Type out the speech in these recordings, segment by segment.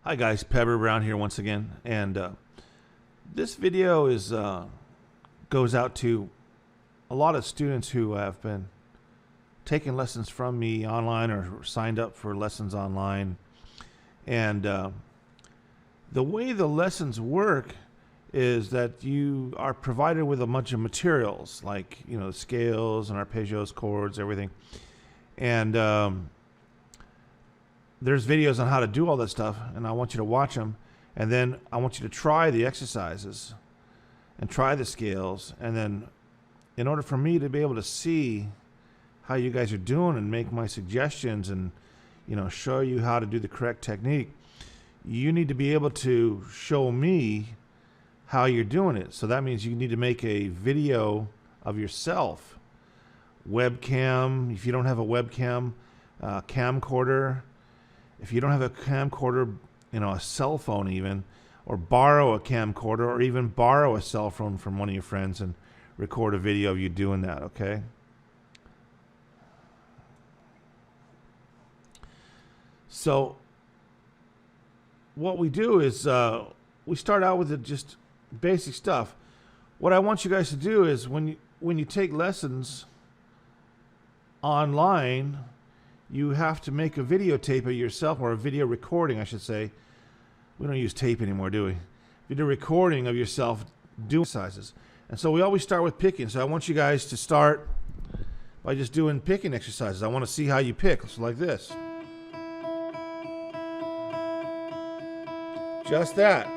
Hi guys, Pebber Brown here once again, and this video is goes out to a lot of students who have been taking lessons from me online or signed up for lessons online. And the way the lessons work is that you are provided with a bunch of materials, like scales and arpeggios, chords, everything, and there's videos on how to do all that stuff, and I want you to watch them, and then I want you to try the exercises and try the scales, and then in order for me to be able to see how you guys are doing and make my suggestions and show you how to do the correct technique, you need to be able to show me how you're doing it. So that means you need to make a video of yourself, webcam. If you don't have a webcam, camcorder. If you don't have a camcorder, a cell phone even, or borrow a camcorder, or even borrow a cell phone from one of your friends and record a video of you doing that, okay? So what we do is we start out with just basic stuff. What I want you guys to do is when you take lessons online, you have to make a videotape of yourself, or a video recording, I should say. We don't use tape anymore, do we? Video recording of yourself doing exercises. And so we always start with picking. So I want you guys to start by just doing picking exercises. I want to see how you pick. So like this. Just that.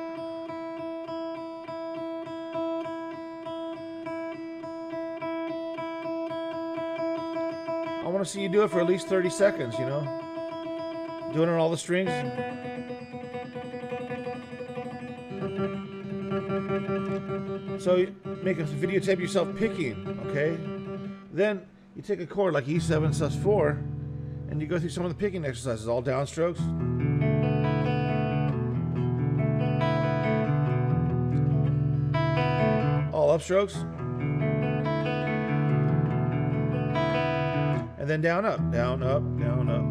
I want to see you do it for at least 30 seconds, doing it on all the strings. So you make a videotape of yourself picking, okay? Then you take a chord like E7 sus4 and you go through some of the picking exercises, all downstrokes. All upstrokes. And then down, up, down, up, down, up.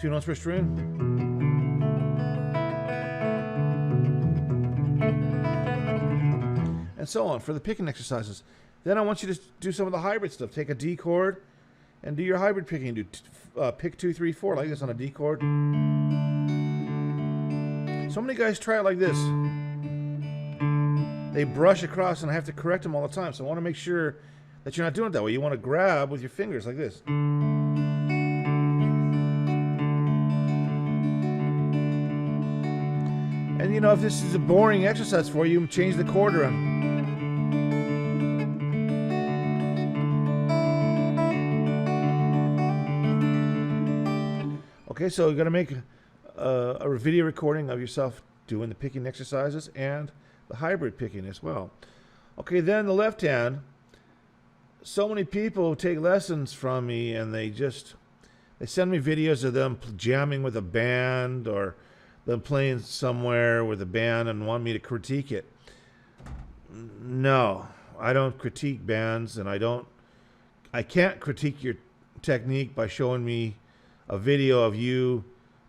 Two notes per string. And so on for the picking exercises. Then I want you to do some of the hybrid stuff. Take a D chord and do your hybrid picking. Do pick 2, 3, 4 like this on a D chord. So many guys try it like this. They brush across, and I have to correct them all the time. So I want to make sure that you're not doing it that way. You want to grab with your fingers like this. And if this is a boring exercise for you, change the chord around. Okay, so you're going to make a video recording of yourself doing the picking exercises and the hybrid picking as well. Okay, then the left hand. So many people take lessons from me, and they send me videos of them jamming with a band, or them playing somewhere with a band, and want me to critique it. No, I don't critique bands, and I can't critique your technique by showing me a video of you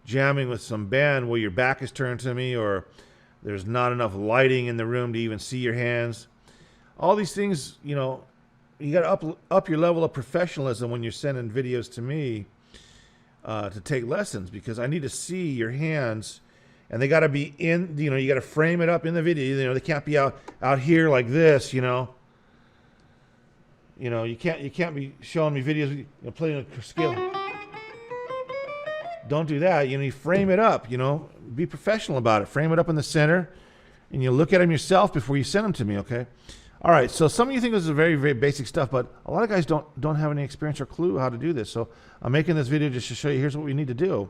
jamming with some band where your back is turned to me, or there's not enough lighting in the room to even see your hands. All these things, you got to up your level of professionalism when you're sending videos to me to take lessons, because I need to see your hands, and they got to be in, you got to frame it up in the video. They can't be out here like this, you can't be showing me videos playing a scale. Don't do that. You frame it up, be professional about it. Frame it up in the center, and you look at them yourself before you send them to me, okay? All right, so some of you think this is very, very basic stuff, but a lot of guys don't have any experience or clue how to do this. So I'm making this video just to show you, here's what we need to do.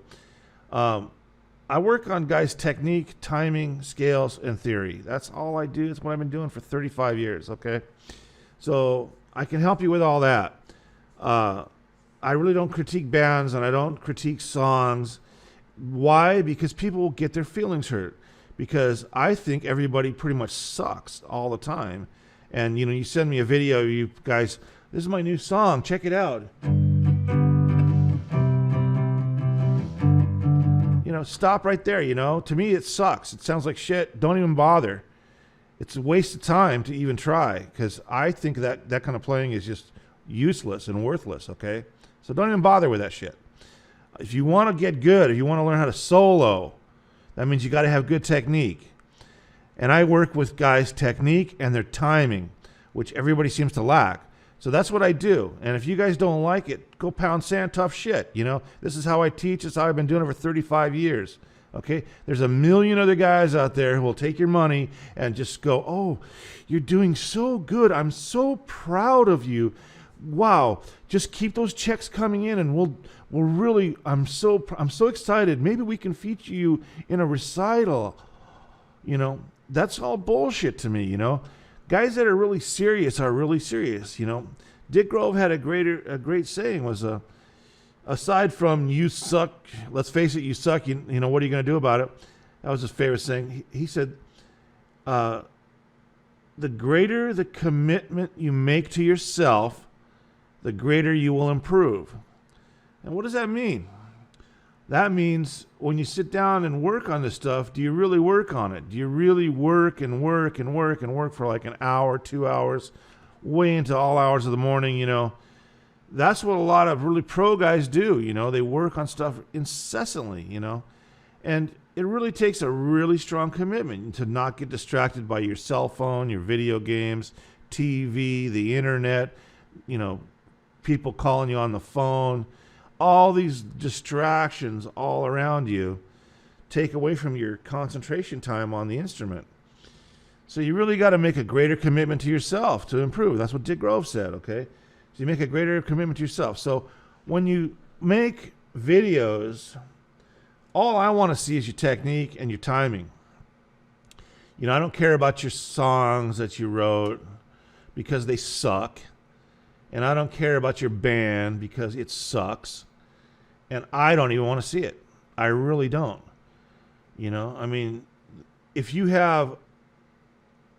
I work on guys' technique, timing, scales, and theory. That's all I do. That's what I've been doing for 35 years, okay? So I can help you with all that. I really don't critique bands, and I don't critique songs. Why? Because people will get their feelings hurt. Because I think everybody pretty much sucks all the time. And, you know, you send me a video, you guys, this is my new song, check it out. You know, stop right there, you know. To me, it sucks. It sounds like shit. Don't even bother. It's a waste of time to even try, because I think that kind of playing is just useless and worthless, okay? So don't even bother with that shit. If you want to get good, if you want to learn how to solo, that means you got to have good technique. And I work with guys' technique and their timing, which everybody seems to lack. So that's what I do. And if you guys don't like it, go pound sand, tough shit. You know, this is how I teach. This is how I've been doing it for 35 years. Okay? There's a million other guys out there who will take your money and just go, oh, you're doing so good. I'm so proud of you. Wow. Just keep those checks coming in, and we'll really, I'm so excited. Maybe we can feature you in a recital. You know, that's all bullshit to me, you know. Guys that are really serious are really serious, you know. Dick Grove had a great saying was, aside from you suck, let's face it, you suck, you know, what are you going to do about it? That was his favorite saying. He said, the greater the commitment you make to yourself, the greater you will improve. And what does that mean? That means when you sit down and work on this stuff, do you really work on it? Do you really work and work and work and work for like an hour, 2 hours, way into all hours of the morning, you know? That's what a lot of really pro guys do, you know? They work on stuff incessantly, you know? And it really takes a really strong commitment to not get distracted by your cell phone, your video games, TV, the internet, you know, people calling you on the phone. All these distractions all around you take away from your concentration time on the instrument. So you really got to make a greater commitment to yourself to improve. That's what Dick Grove said, okay? So you make a greater commitment to yourself. So when you make videos, all I want to see is your technique and your timing. You know, I don't care about your songs that you wrote because they suck. And I don't care about your band because it sucks. And I don't even want to see it. I really don't. You know, I mean, if you have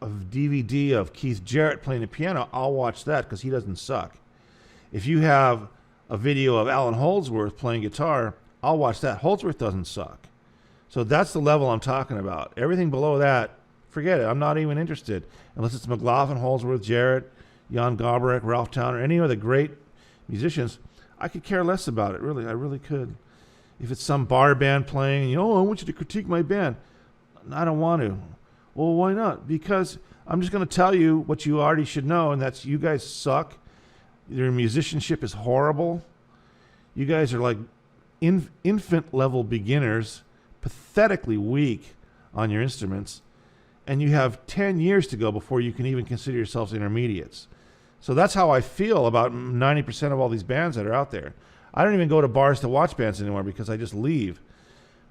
a DVD of Keith Jarrett playing the piano, I'll watch that because he doesn't suck. If you have a video of Alan Holdsworth playing guitar, I'll watch that. Holdsworth doesn't suck. So that's the level I'm talking about. Everything below that, forget it. I'm not even interested. Unless it's McLaughlin, Holdsworth, Jarrett, Jan Garbarek, Ralph Towner, any of the great musicians, I could care less about it, really. I really could. If it's some bar band playing, you know, I want you to critique my band. I don't want to. Well, why not? Because I'm just going to tell you what you already should know, and that's you guys suck. Your musicianship is horrible. You guys are like infant-level beginners, pathetically weak on your instruments, and you have 10 years to go before you can even consider yourselves intermediates. So that's how I feel about 90% of all these bands that are out there. I don't even go to bars to watch bands anymore because I just leave.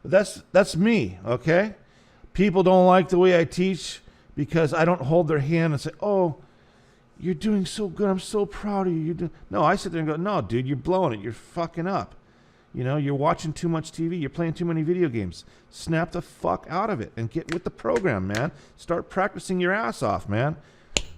But that's me, okay? People don't like the way I teach because I don't hold their hand and say, oh, you're doing so good. I'm so proud of you. No, I sit there and go, no, dude, you're blowing it. You're fucking up. You know, you're watching too much TV. You're playing too many video games. Snap the fuck out of it and get with the program, man. Start practicing your ass off, man.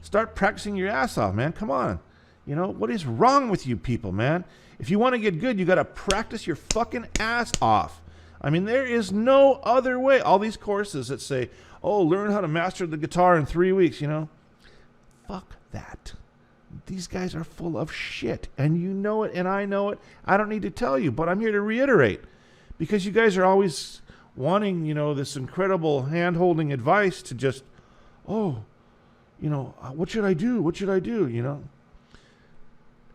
Start practicing your ass off, man. Come on. You know, what is wrong with you people, man? If you want to get good, you got to practice your fucking ass off. I mean, there is no other way. All these courses that say, oh, learn how to master the guitar in 3 weeks, you know. Fuck that. These guys are full of shit, and you know it, and I know it. I don't need to tell you, but I'm here to reiterate, because you guys are always wanting, you know, this incredible hand-holding advice to just, oh, you know, what should I do? What should I do? You know,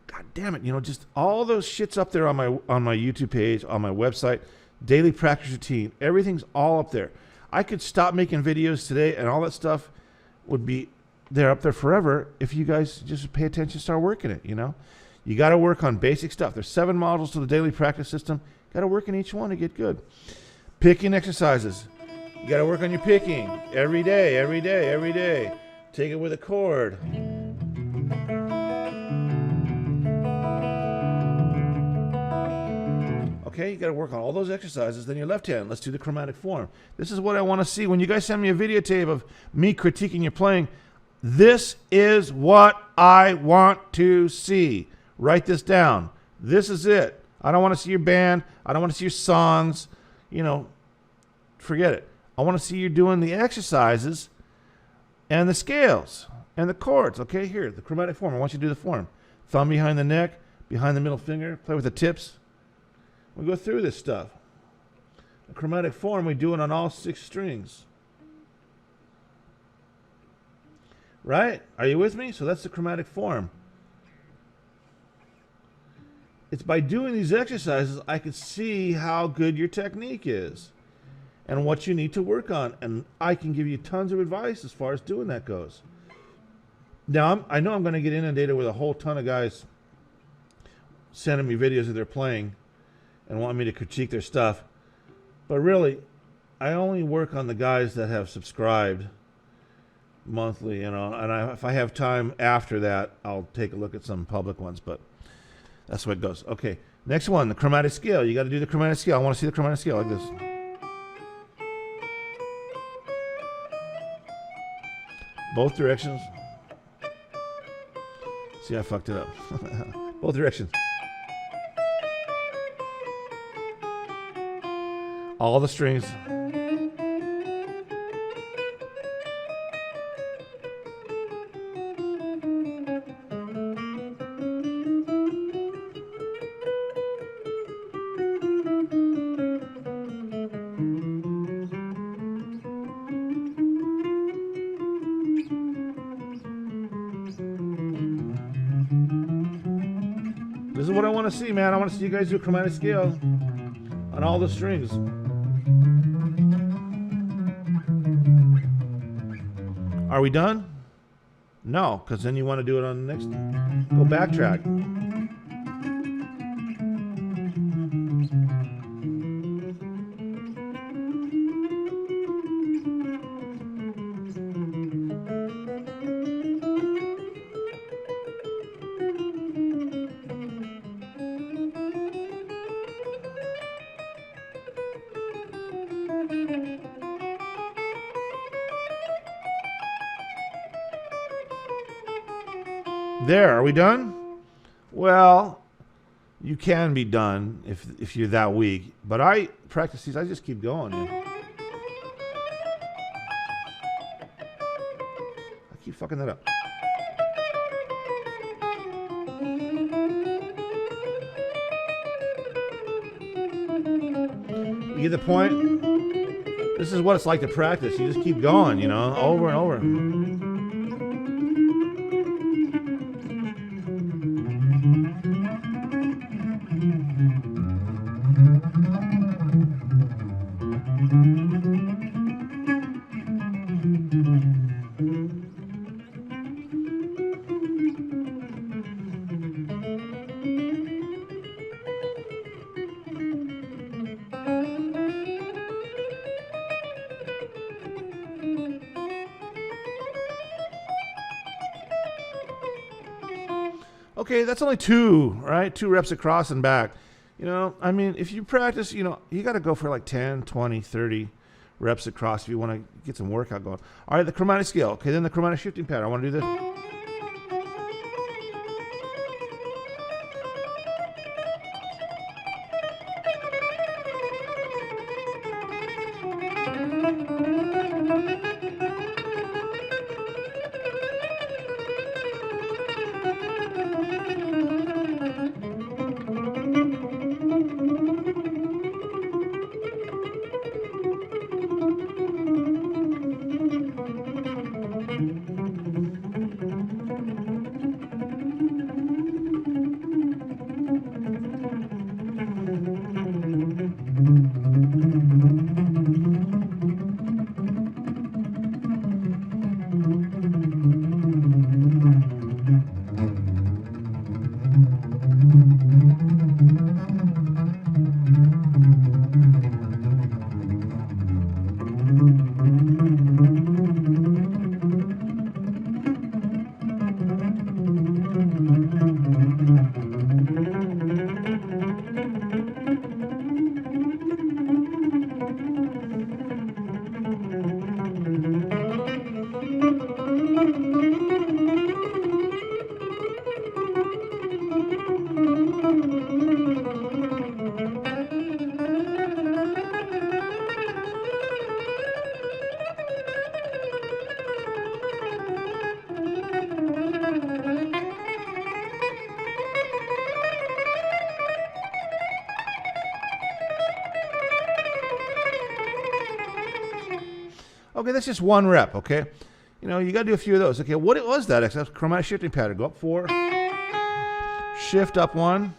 God damn it, you know, just all those shits up there on my YouTube page, on my website, daily practice routine. Everything's all up there. I could stop making videos today, and all that stuff would be there up there forever if you guys just pay attention, start working it, you know. You got to work on basic stuff. There's 7 modules to the daily practice system. Got to work in each one to get good. Picking exercises. You got to work on your picking every day, every day, every day. Take it with a chord. Okay, you got to work on all those exercises. Then your left hand, let's do the chromatic form. This is what I want to see. When you guys send me a videotape of me critiquing your playing, This is what I want to see. Write this down. This is it. I don't want to see your band. I don't want to see your songs. You know, forget it. I want to see you doing the exercises and the scales and the chords. Okay, here, the chromatic form. I want you to do the form. Thumb behind the neck, behind the middle finger. Play with the tips. We go through this stuff. The chromatic form, we do it on all 6 strings. Right? Are you with me? So that's the chromatic form. It's by doing these exercises I can see how good your technique is and what you need to work on. And I can give you tons of advice as far as doing that goes. Now, I know I'm going to get inundated with a whole ton of guys sending me videos of their playing and want me to critique their stuff. But really, I only work on the guys that have subscribed monthly, you know, and if I have time after that, I'll take a look at some public ones, but that's what it goes. Okay, next one, the chromatic scale. You got to do the chromatic scale. I want to see the chromatic scale like this. Both directions. See, I fucked it up. Both directions. All the strings. This is what I want to see, man. I want to see you guys do a chromatic scale on all the strings. Are we done? No, because then you want to do it on the next. Go backtrack. There, are we done? Well, you can be done if you're that weak. But I practice these, I just keep going. I keep fucking that up. You get the point? This is what it's like to practice. You just keep going, you know, over and over. Okay, that's only 2, right? 2 reps across and back. You know, I mean, if you practice, you know, you got to go for like 10, 20, 30 reps across if you want to get some workout going. All right, the chromatic scale. Okay, then the chromatic shifting pattern. I want to do this. Okay, that's just one rep, okay? You know, you got to do a few of those. Okay, what was that? That's chromatic shifting pattern. Go up 4. Shift up 1.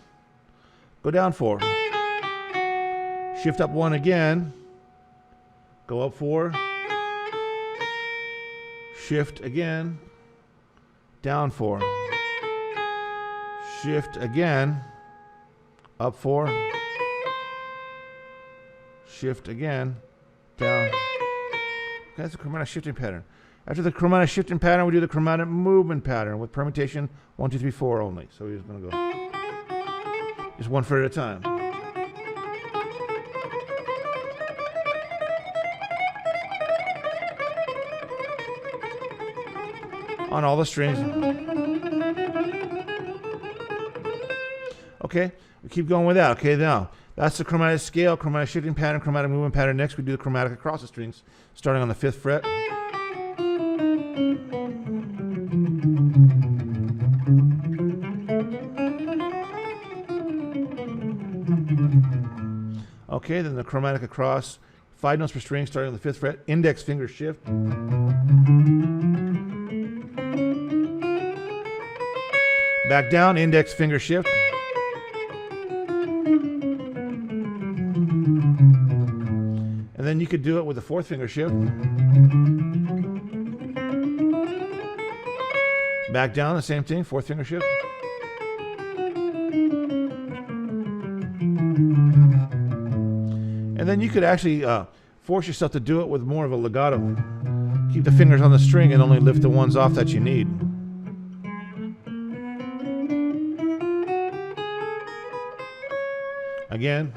Go down 4. Shift up 1 again. Go up 4. Shift again. Down 4. Shift again. Up 4. Shift again. Down. Okay, that's a chromatic shifting pattern. After the chromatic shifting pattern, we do the chromatic movement pattern with permutation 1, 2, 3, 4 only. So we're just going to go just one foot at a time. On all the strings. Okay, we keep going with that. Okay, now that's the chromatic scale, chromatic shifting pattern, chromatic movement pattern. Next, we do the chromatic across the strings, starting on the 5th fret. Okay, then the chromatic across, 5 notes per string, starting on the 5th fret. Index finger shift. Back down, index finger shift. And then you could do it with the 4th finger shift. Back down, the same thing, 4th finger shift. And then you could actually force yourself to do it with more of a legato. Keep the fingers on the string and only lift the ones off that you need. Again,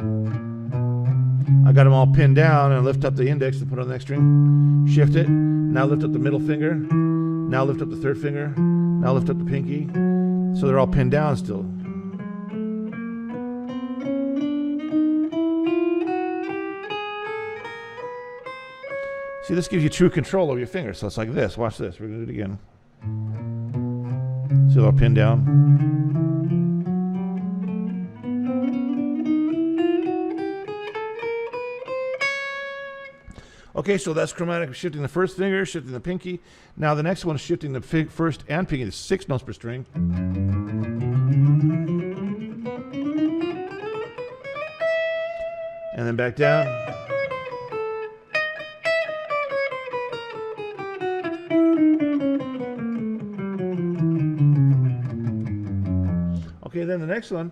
I got them all pinned down and lift up the index to put on the next string. Shift it. Now lift up the middle finger. Now lift up the 3rd finger. Now lift up the pinky. So they're all pinned down still. See, this gives you true control over your fingers. So it's like this. Watch this. We're going to do it again. See, they're all pinned down. Okay, so that's chromatic shifting the 1st finger, shifting the pinky. Now the next one is shifting the 1st and pinky to 6 notes per string. And then back down. Okay, then the next one,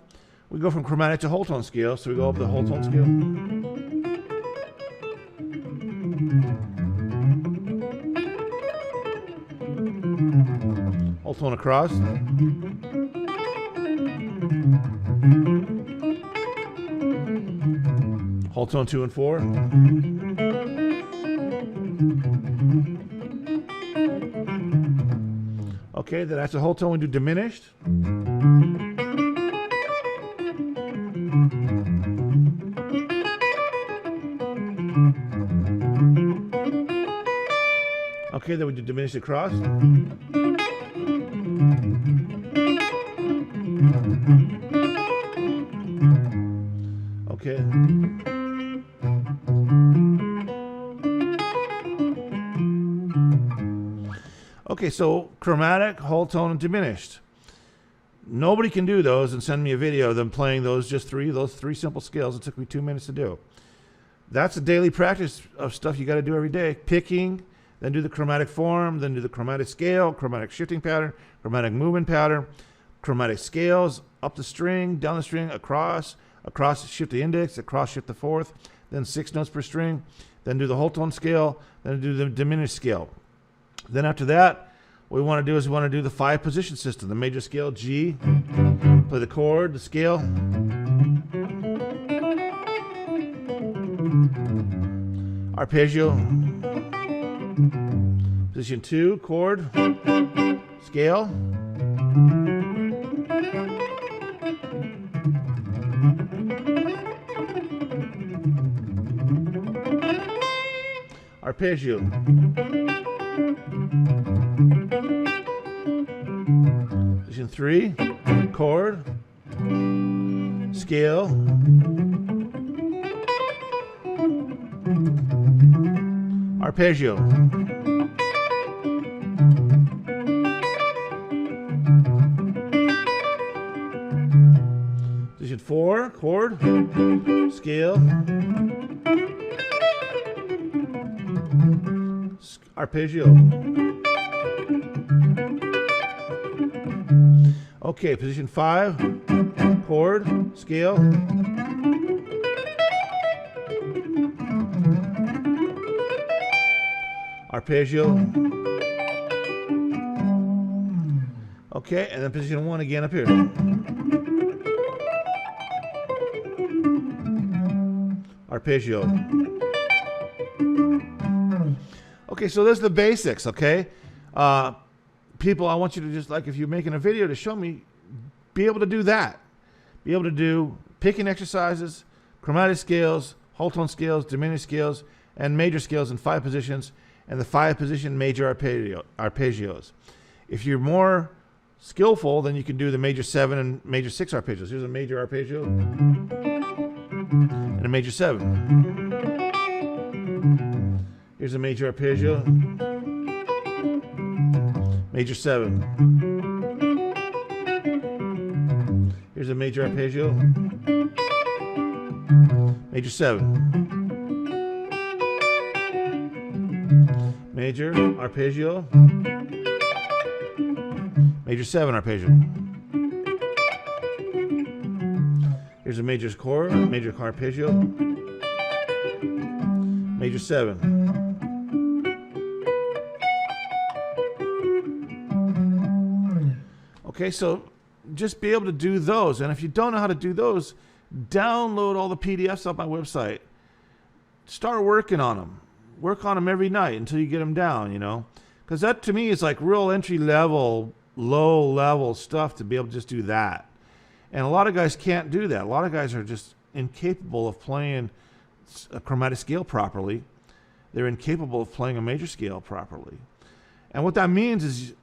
we go from chromatic to whole tone scale. So we go up the whole tone scale. Whole tone across. Whole tone 2 and 4. Okay, then after whole tone we do diminished. Okay, then we do diminished across. Okay. Okay, so chromatic, whole tone, and diminished. Nobody can do those and send me a video of them playing those three simple scales. It took me 2 minutes to do. That's a daily practice of stuff you got to do every day. Picking, then do the chromatic form, then do the chromatic scale, chromatic shifting pattern, chromatic movement pattern, chromatic scales, up the string, down the string, across shift the index, across shift the 4th, then 6 notes per string, then do the whole tone scale, then do the diminished scale. Then after that, what we want to do is we want to do the 5 position system, the major scale, G, play the chord, the scale, arpeggio, position 2, chord, scale, arpeggio, position 3, chord, scale, arpeggio. Position 4, chord, scale, arpeggio. Okay, position 5, chord, scale, arpeggio. Okay, and then position 1 again up here. Arpeggio. Okay, so there's the basics, okay? People, I want you to just, like, if you're making a video to show me, be able to do that. Be able to do picking exercises, chromatic scales, whole tone scales, diminished scales, and major scales in 5 positions, and the 5-position major arpeggios. If you're more skillful, then you can do the major 7 and major 6 arpeggios. Here's a major arpeggio and a major 7. Here's a major arpeggio, major 7. Here's a major arpeggio, major 7. Major arpeggio, major 7 arpeggio. Here's a major chord, major arpeggio, major 7. Okay, so just be able to do those. And if you don't know how to do those, download all the PDFs off my website. Start working on them. Work on them every night until you get them down, you know. Because that, to me, is like real entry-level, low-level stuff to be able to just do that. And a lot of guys can't do that. A lot of guys are just incapable of playing a chromatic scale properly. They're incapable of playing a major scale properly. And what that means is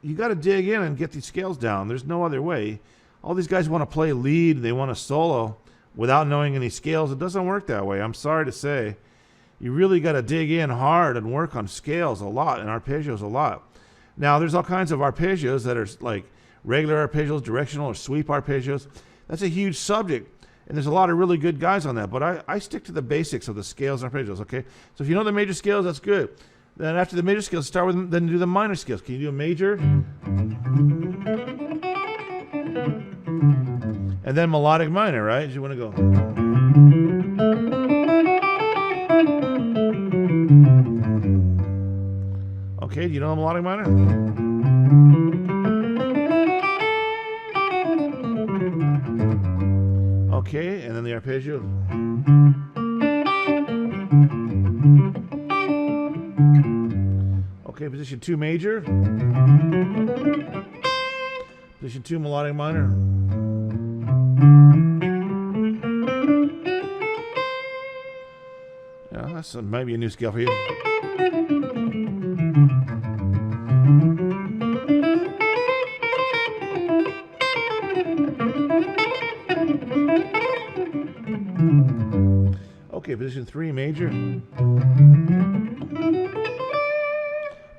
you got to dig in and get these scales down. There's no other way. All these guys want to play lead. They want to solo without knowing any scales. It doesn't work that way. I'm sorry to say. You really got to dig in hard and work on scales a lot and arpeggios a lot. Now, there's all kinds of arpeggios that are like regular arpeggios, directional or sweep arpeggios. That's a huge subject, and there's a lot of really good guys on that. But I stick to the basics of the scales and arpeggios, okay? So if you know the major scales, that's good. Then after the major scales, start with, then do the minor scales. Can you do a major? And then melodic minor, right? You want to go. Okay, do you know the melodic minor? Okay, and then the arpeggio. Okay, position 2 major. Position 2 melodic minor. Yeah, that's maybe a new scale for you. Okay, position 3 major.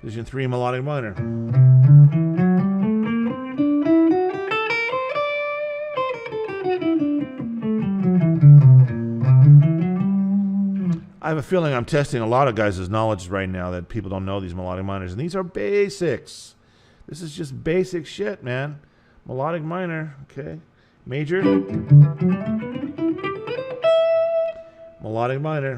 Position 3 melodic minor. I have a feeling I'm testing a lot of guys' knowledge right now that people don't know these melodic minors, and these are basics. This is just basic shit, man. Melodic minor, okay. Major. Melodic minor.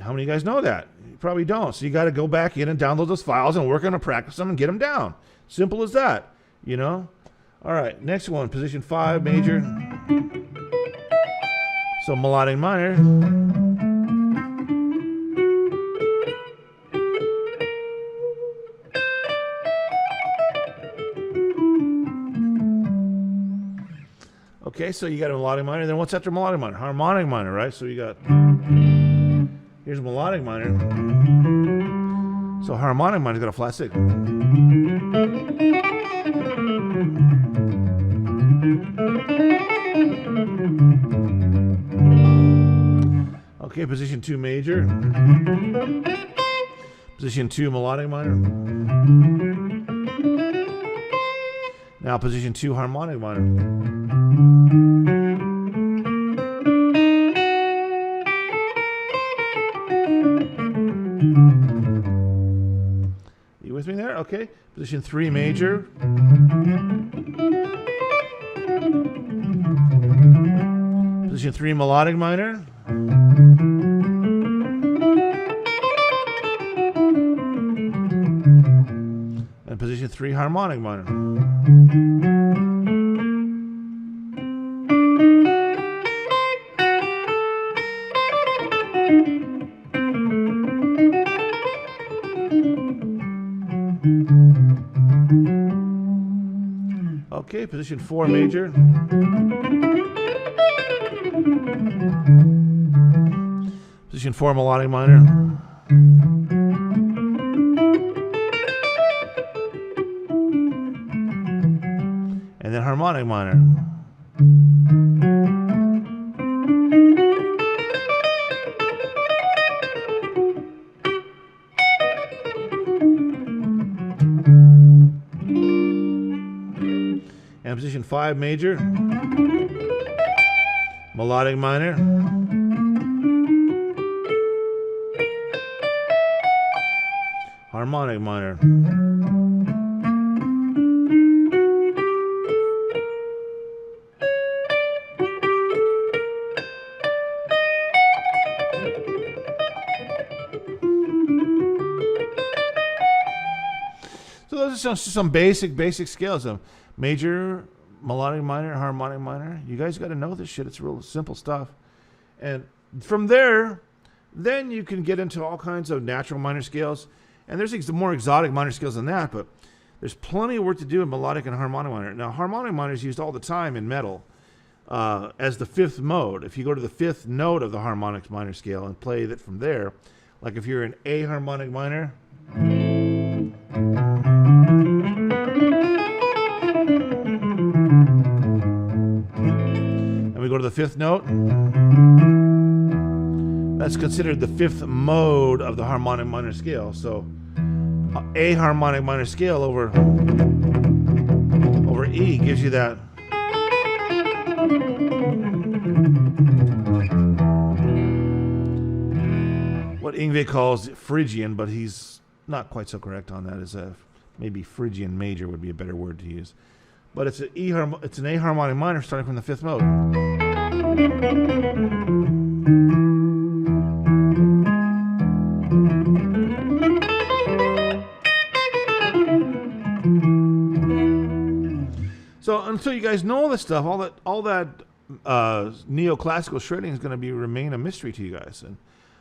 How many of you guys know that? You probably don't. So you got to go back in and download those files and work on them, practice them, and get them down. Simple as that, you know? All right, next one, position 5, major. So melodic minor. Okay, so you got a melodic minor. Then what's after melodic minor? Harmonic minor, right? So you got, here's melodic minor. So harmonic minor's got a flat 6. Okay, position 2 major. Position 2 melodic minor. Now position 2 harmonic minor. You with me there? Okay. Position 3 major. Position 3 melodic minor. And position 3 harmonic minor. Okay, position 4 major. Position 4 melodic minor. And then harmonic minor. And position 5 major. Melodic minor. Harmonic minor. So those are some basic scales of major, melodic minor, harmonic minor. You guys got to know this shit. It's real simple stuff. And from there, then you can get into all kinds of natural minor scales. And there's more exotic minor scales than that, but there's plenty of work to do in melodic and harmonic minor. Now, harmonic minor is used all the time in metal as the fifth mode. If you go to the fifth note of the harmonic minor scale and play that from there, like if you're in A harmonic minor, and we go to the fifth note, that's considered the fifth mode of the harmonic minor scale. So A harmonic minor scale over E gives you that what Yngwie calls Phrygian, but he's not quite so correct on that. As maybe Phrygian major would be a better word to use. But it's an A harmonic minor starting from the fifth mode. So until you guys know all this stuff, all that neoclassical shredding is going to remain a mystery to you guys. And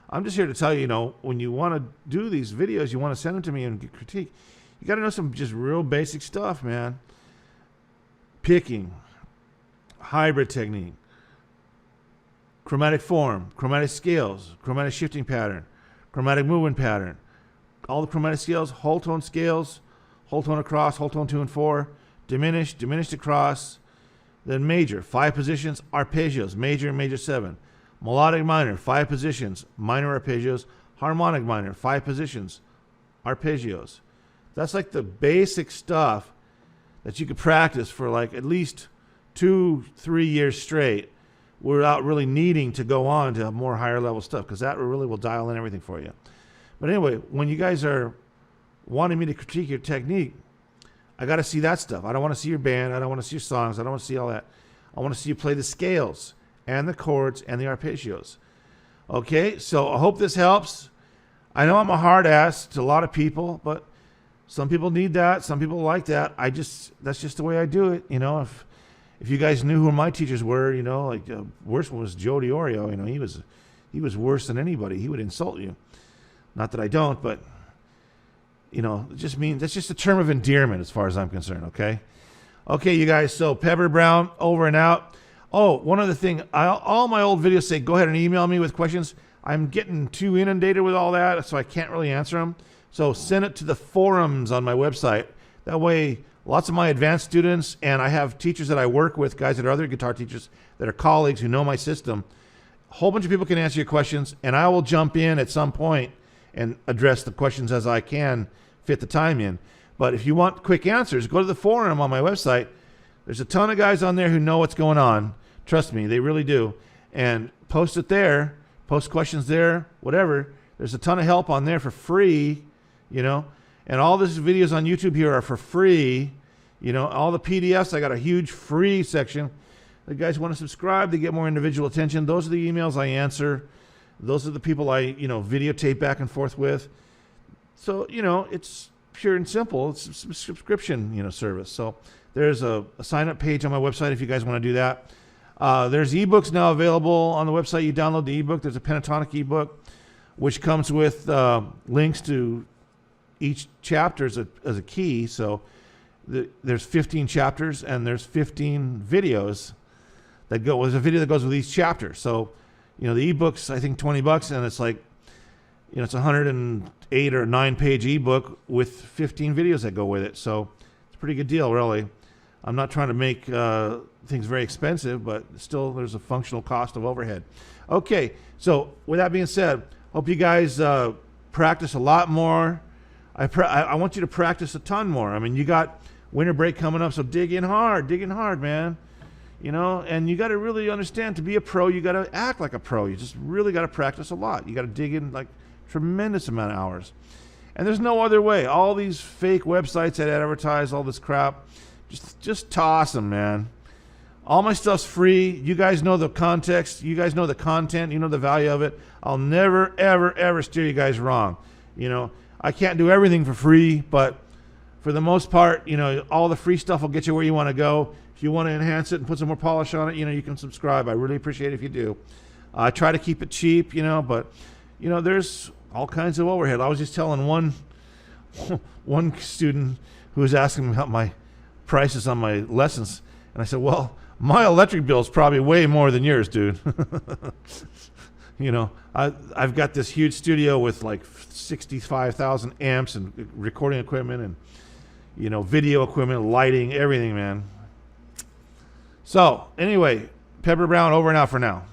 I'm just here to tell you, when you want to do these videos, you want to send them to me and get critique. You got to know some just real basic stuff, man. Picking, hybrid technique, chromatic form, chromatic scales, chromatic shifting pattern, chromatic movement pattern, all the chromatic scales, whole tone scales, whole tone across, whole tone 2 and 4, diminished across, then major, 5 positions, arpeggios, major 7, melodic minor, 5 positions, minor arpeggios, harmonic minor, 5 positions, arpeggios. That's like the basic stuff that you could practice for like at least 2-3 years straight without really needing to go on to more higher level stuff, because that really will dial in everything for you. But anyway, when you guys are wanting me to critique your technique, I got to see that stuff. I don't want to see your band. I don't want to see your songs. I don't want to see all that. I want to see you play the scales and the chords and the arpeggios. Okay, so I hope this helps. I know I'm a hard ass to a lot of people, but some people need that. Some people like that. That's just the way I do it. If you guys knew who my teachers were, like the worst one was Joe DiOrio. He was worse than anybody. He would insult you. Not that I don't, but it just means that's just a term of endearment as far as I'm concerned. Okay, you guys. So Pebber Brown over and out. Oh, one other thing. All my old videos say go ahead and email me with questions. I'm getting too inundated with all that, so I can't really answer them. So send it to the forums on my website. That way, lots of my advanced students, and I have teachers that I work with, guys that are other guitar teachers that are colleagues who know my system. a whole bunch of people can answer your questions, and I will jump in at some point and address the questions as I can fit the time in. But if you want quick answers, go to the forum on my website. There's a ton of guys on there who know what's going on. Trust me, they really do. And post it there, post questions there, whatever. There's a ton of help on there for free, you know. And all these videos on YouTube here are for free. You know, all the PDFs, I got a huge free section. The guys want to subscribe, they get more individual attention. Those are the emails I answer. Those are the people I, videotape back and forth with. So, it's pure and simple. It's a subscription, service. So there's a sign-up page on my website if you guys want to do that. There's ebooks now available on the website. You download the ebook. There's a pentatonic ebook, which comes with links to each chapter as a key. So there's 15 chapters, and there's 15 videos that go. There's a video that goes with each chapter. So, the ebook's, I think, $20, and it's like, it's a 108 or 9-page ebook with 15 videos that go with it. So it's a pretty good deal, really. I'm not trying to make things very expensive, but still there's a functional cost of overhead. Okay, so with that being said, hope you guys practice a lot more. I want you to practice a ton more. I mean, you got winter break coming up, so dig in hard, man. And you got to really understand, to be a pro, you got to act like a pro. You just really got to practice a lot. You got to dig in like tremendous amount of hours. And there's no other way. All these fake websites that advertise all this crap, just toss them, man. All my stuff's free. You guys know the context. You guys know the content. You know the value of it. I'll never, ever, ever steer you guys wrong. I can't do everything for free, but for the most part, all the free stuff will get you where you want to go. If you want to enhance it and put some more polish on it, you can subscribe. I really appreciate it if you do. I try to keep it cheap, but there's all kinds of overhead. I was just telling one student who was asking me about my prices on my lessons, and I said, well, my electric bill is probably way more than yours, dude. I've got this huge studio with like 65,000 amps and recording equipment and, video equipment, lighting, everything, man. So anyway, Pebber Brown over and out for now.